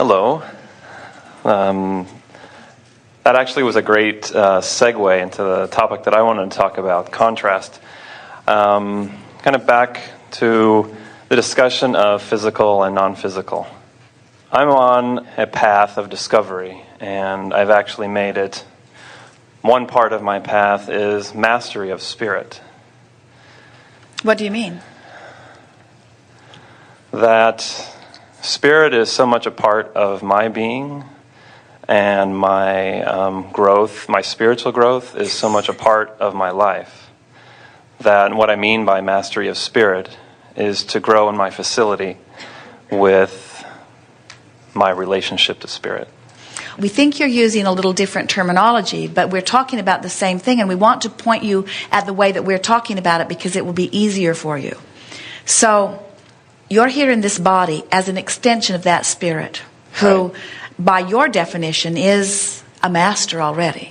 Hello. That actually was a great segue into the topic that I wanted to talk about, contrast. Kind of back to the discussion of physical and non-physical. I'm on a path of discovery, and I've actually made it. One part of my path is mastery of spirit. What do you mean? That spirit is so much a part of my being, and my growth, my spiritual growth, is so much a part of my life. That what I mean by mastery of spirit is to grow in my facility with my relationship to spirit. We think you're using a little different terminology, but we're talking about the same thing, and we want to point you at the way that we're talking about it because it will be easier for you. So, you're here in this body as an extension of that spirit, who, right, by your definition, is a master already.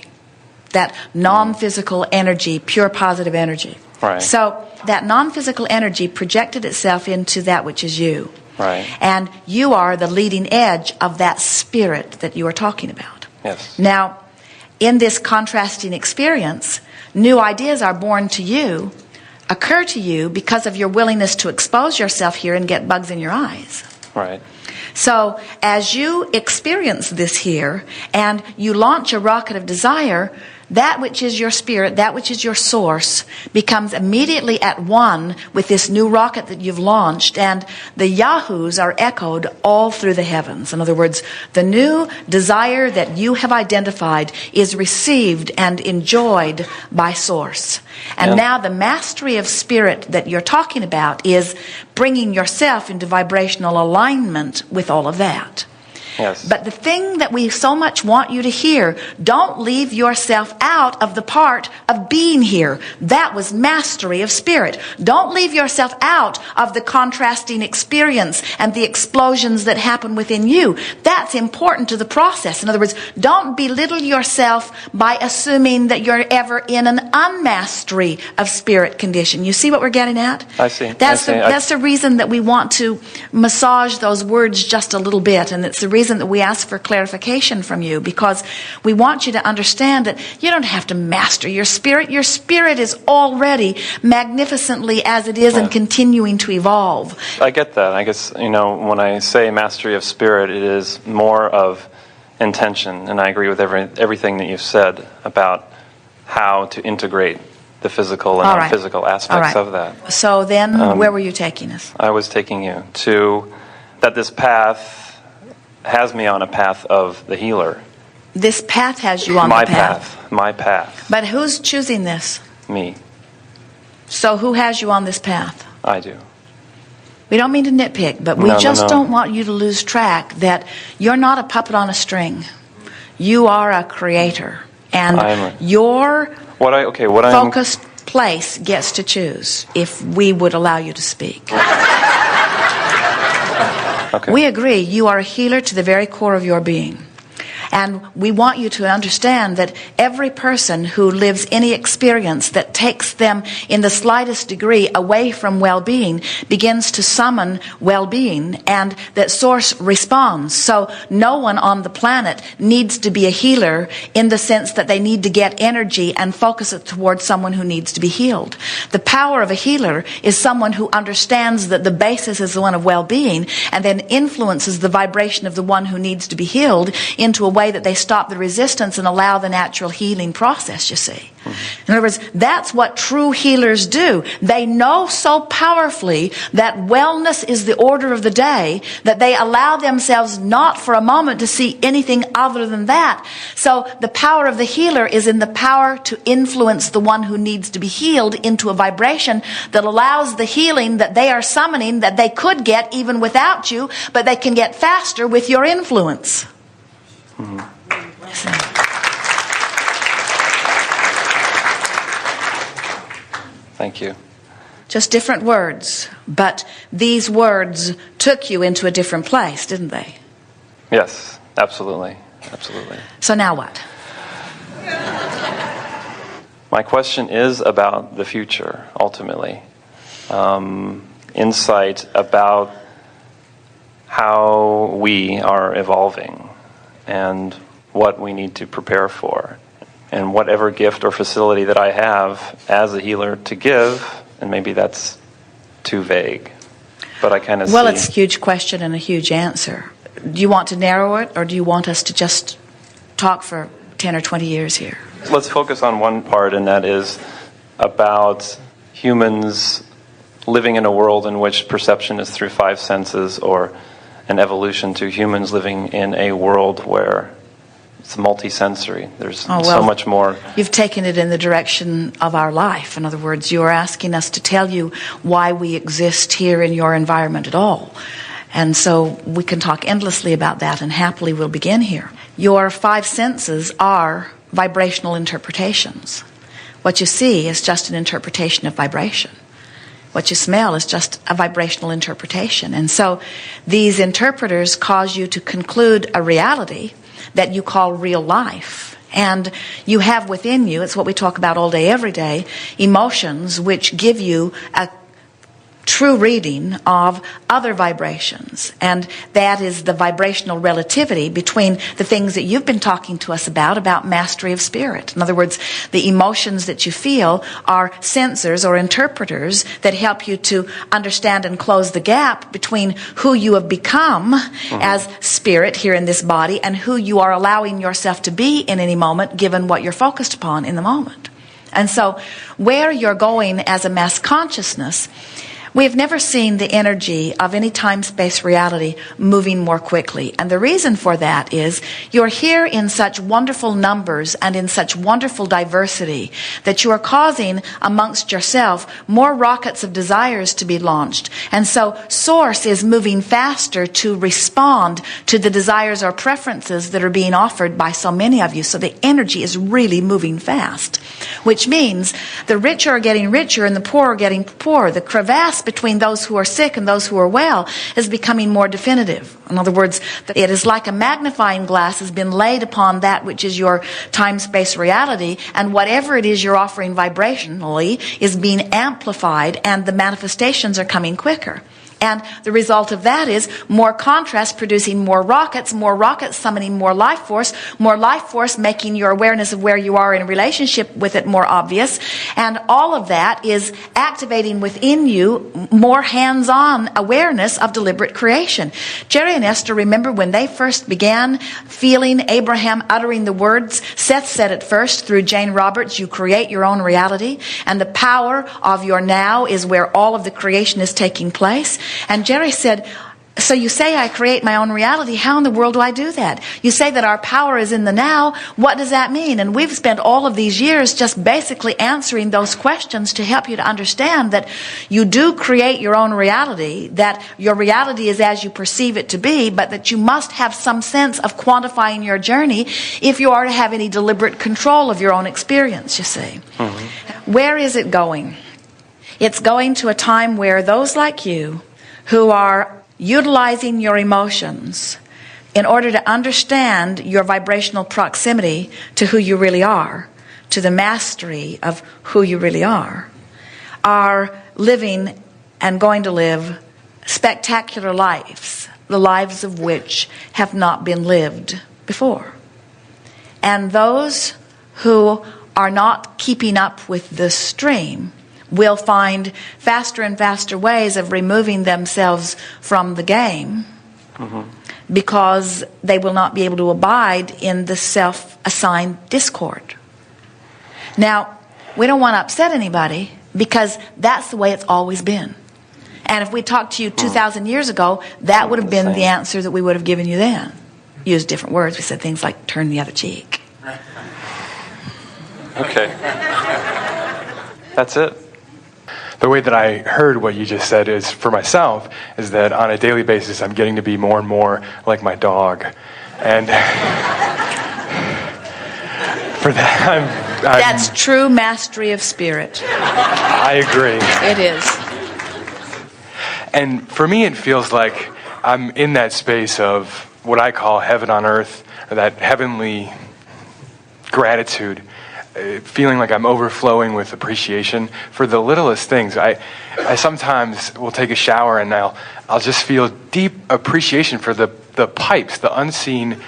That non-physical energy, pure positive energy. Right. So, that non-physical energy projected itself into that which is you. Right. And you are the leading edge of that spirit that you are talking about. Yes. Now, in this contrasting experience, new ideas are born to you, occur to you because of your willingness to expose yourself here and get bugs in your eyes. Right. So, as you experience this here, and you launch a rocket of desire, that which is your spirit, that which is your source, becomes immediately at one with this new rocket that you've launched, and the yahoos are echoed all through the heavens. In other words, the new desire that you have identified is received and enjoyed by source. And now the mastery of spirit that you're talking about is bringing yourself into vibrational alignment with all of that. Yes. But the thing that we so much want you to hear, don't leave yourself out of the part of being here. That was mastery of spirit. Don't leave yourself out of the contrasting experience and the explosions that happen within you. That's important to the process. In other words, don't belittle yourself by assuming that you're ever in an unmastery of spirit condition. You see what we're getting at? I see. That's the reason that we want to massage those words just a little bit, and it's the reason that we ask for clarification from you, because we want you to understand that you don't have to master your spirit. Your spirit is already magnificently as it is, and continuing to evolve. I get that. I guess, when I say mastery of spirit, it is more of intention, and I agree with everything that you've said about how to integrate the physical and non-physical aspects of that. So then, where were you taking us? I was taking you to that this path has me on a path of the healer. This path has you on the path. My path. But who's choosing this? Me. So who has you on this path? I do. We don't mean to nitpick, but we don't want you to lose track that you're not a puppet on a string. You are a creator. And your focused place gets to choose if we would allow you to speak. Okay. We agree you are a healer to the very core of your being. And we want you to understand that every person who lives any experience that takes them in the slightest degree away from well-being begins to summon well-being, and that source responds. So no one on the planet needs to be a healer in the sense that they need to get energy and focus it towards someone who needs to be healed. The power of a healer is someone who understands that the basis is the one of well-being, and then influences the vibration of the one who needs to be healed into a way that they stop the resistance and allow the natural healing process, you see. In other words, that's what true healers do. They know so powerfully that wellness is the order of the day that they allow themselves not for a moment to see anything other than that. So the power of the healer is in the power to influence the one who needs to be healed into a vibration that allows the healing that they are summoning, that they could get even without you, but they can get faster with your influence. Thank you. Just different words, but these words took you into a different place, didn't they? Yes, absolutely. Absolutely. So now what? My question is about the future, ultimately. Insight about how we are evolving and what we need to prepare for. And whatever gift or facility that I have as a healer to give, and maybe that's too vague, but I kind of see... Well, it's a huge question and a huge answer. Do you want to narrow it, or do you want us to just talk for 10 or 20 years here? Let's focus on one part, and that is about humans living in a world in which perception is through 5 senses, or an evolution to humans living in a world where it's multi-sensory. There's so much more. You've taken it in the direction of our life. In other words, you are asking us to tell you why we exist here in your environment at all. And so we can talk endlessly about that, and happily we'll begin here. Your 5 senses are vibrational interpretations. What you see is just an interpretation of vibration. What you smell is just a vibrational interpretation. And so these interpreters cause you to conclude a reality that you call real life. And you have within you, it's what we talk about all day, every day, emotions which give you a true reading of other vibrations. And that is the vibrational relativity between the things that you've been talking to us about mastery of spirit. In other words, the emotions that you feel are sensors or interpreters that help you to understand and close the gap between who you have become as spirit here in this body and who you are allowing yourself to be in any moment, given what you're focused upon in the moment. And so where you're going as a mass consciousness, we have never seen the energy of any time-space reality moving more quickly. And the reason for that is you're here in such wonderful numbers and in such wonderful diversity that you are causing amongst yourself more rockets of desires to be launched. And so Source is moving faster to respond to the desires or preferences that are being offered by so many of you. So the energy is really moving fast, which means the rich are getting richer and the poor are getting poorer. The crevasse between those who are sick and those who are well is becoming more definitive. In other words, it is like a magnifying glass has been laid upon that which is your time-space reality, and whatever it is you're offering vibrationally is being amplified, and the manifestations are coming quicker. And the result of that is more contrast producing more rockets summoning more life force making your awareness of where you are in relationship with it more obvious. And all of that is activating within you more hands-on awareness of deliberate creation. Jerry and Esther, remember when they first began feeling Abraham uttering the words, Seth said it first through Jane Roberts, you create your own reality, and the power of your now is where all of the creation is taking place. And Jerry said, so you say I create my own reality. How in the world do I do that? You say that our power is in the now. What does that mean? And we've spent all of these years just basically answering those questions to help you to understand that you do create your own reality, that your reality is as you perceive it to be, but that you must have some sense of quantifying your journey if you are to have any deliberate control of your own experience, you see. Where is it going? It's going to a time where those like you who are utilizing your emotions in order to understand your vibrational proximity to who you really are, to the mastery of who you really are living and going to live spectacular lives, the lives of which have not been lived before. And those who are not keeping up with the stream will find faster and faster ways of removing themselves from the game because they will not be able to abide in the self-assigned discord. Now, we don't want to upset anybody because that's the way it's always been. And if we talked to you 2,000 years ago, that would have been the answer that we would have given you then. Used different words. We said things like, turn the other cheek. Okay. That's it. The way that I heard what you just said is, for myself, is that on a daily basis I'm getting to be more and more like my dog. And for that, That's true mastery of spirit. I agree. It is. And for me it feels like I'm in that space of what I call heaven on earth, or that heavenly gratitude. feeling like I'm overflowing with appreciation for the littlest things. I sometimes will take a shower and I'll just feel deep appreciation for the pipes, the unseen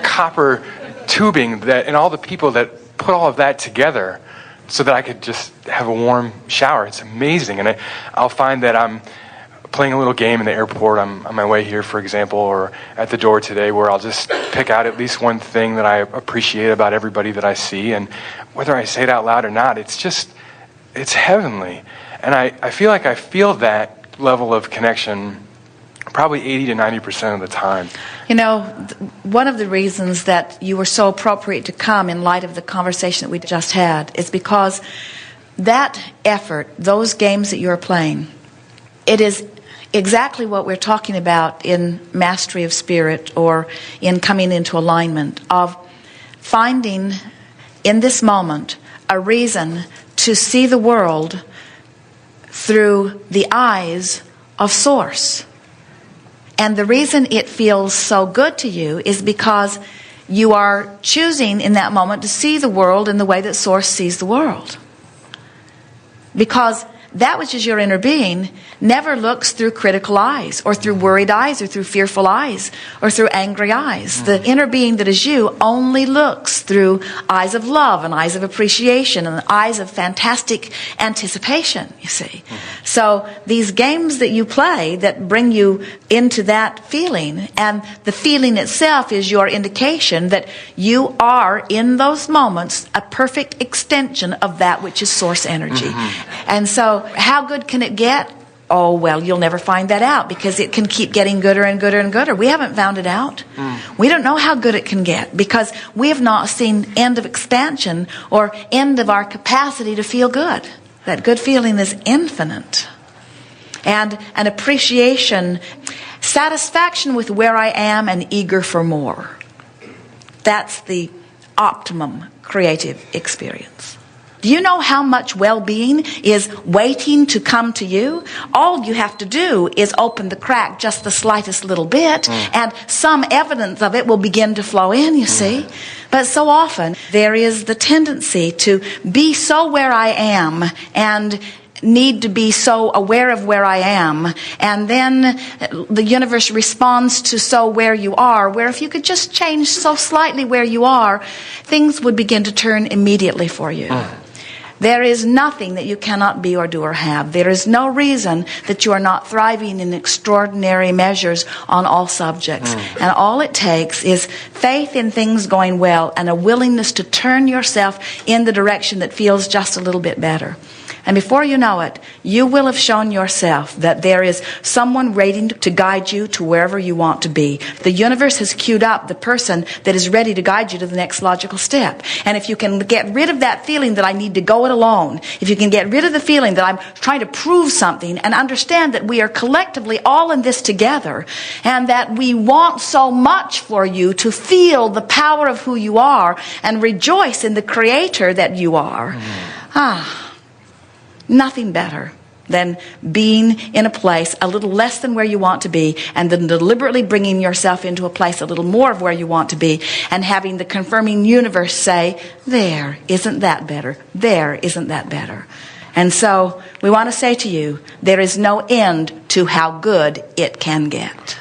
copper tubing and all the people that put all of that together so that I could just have a warm shower. It's amazing. And I'll find that I'm playing a little game in the airport. I'm on my way here, for example, or at the door today, where I'll just pick out at least one thing that I appreciate about everybody that I see. And whether I say it out loud or not, it's heavenly. And I feel like I feel that level of connection probably 80 to 90% of the time. You know, one of the reasons that you were so appropriate to come in light of the conversation that we just had is because that effort, those games that you're playing, it is exactly what we're talking about in mastery of spirit or in coming into alignment, of finding in this moment a reason to see the world through the eyes of Source. And the reason it feels so good to you is because you are choosing in that moment to see the world in the way that Source sees the world. Because that which is your inner being never looks through critical eyes or through worried eyes or through fearful eyes or through angry eyes. The inner being that is you only looks through eyes of love and eyes of appreciation and eyes of fantastic anticipation, you see. So these games that you play that bring you into that feeling, and the feeling itself is your indication that you are in those moments a perfect extension of that which is Source energy. And so how good can it get? Oh, well, you'll never find that out because it can keep getting gooder and gooder and gooder. We haven't found it out. We don't know how good it can get because we have not seen end of expansion or end of our capacity to feel good. That good feeling is infinite. And an appreciation, satisfaction with where I am and eager for more. That's the optimum creative experience. Do you know how much well-being is waiting to come to you? All you have to do is open the crack just the slightest little bit, and some evidence of it will begin to flow in, you see. But so often, there is the tendency to be so where I am and need to be so aware of where I am, and then the universe responds to so where you are, where if you could just change so slightly where you are, things would begin to turn immediately for you. There is nothing that you cannot be or do or have. There is no reason that you are not thriving in extraordinary measures on all subjects. And all it takes is faith in things going well and a willingness to turn yourself in the direction that feels just a little bit better. And before you know it, you will have shown yourself that there is someone waiting to guide you to wherever you want to be. The universe has queued up the person that is ready to guide you to the next logical step. And if you can get rid of that feeling that I need to go it alone, if you can get rid of the feeling that I'm trying to prove something and understand that we are collectively all in this together and that we want so much for you to feel the power of who you are and rejoice in the creator that you are. Nothing better than being in a place a little less than where you want to be and then deliberately bringing yourself into a place a little more of where you want to be and having the confirming universe say, there, isn't that better? There, isn't that better? And so we want to say to you, there is no end to how good it can get.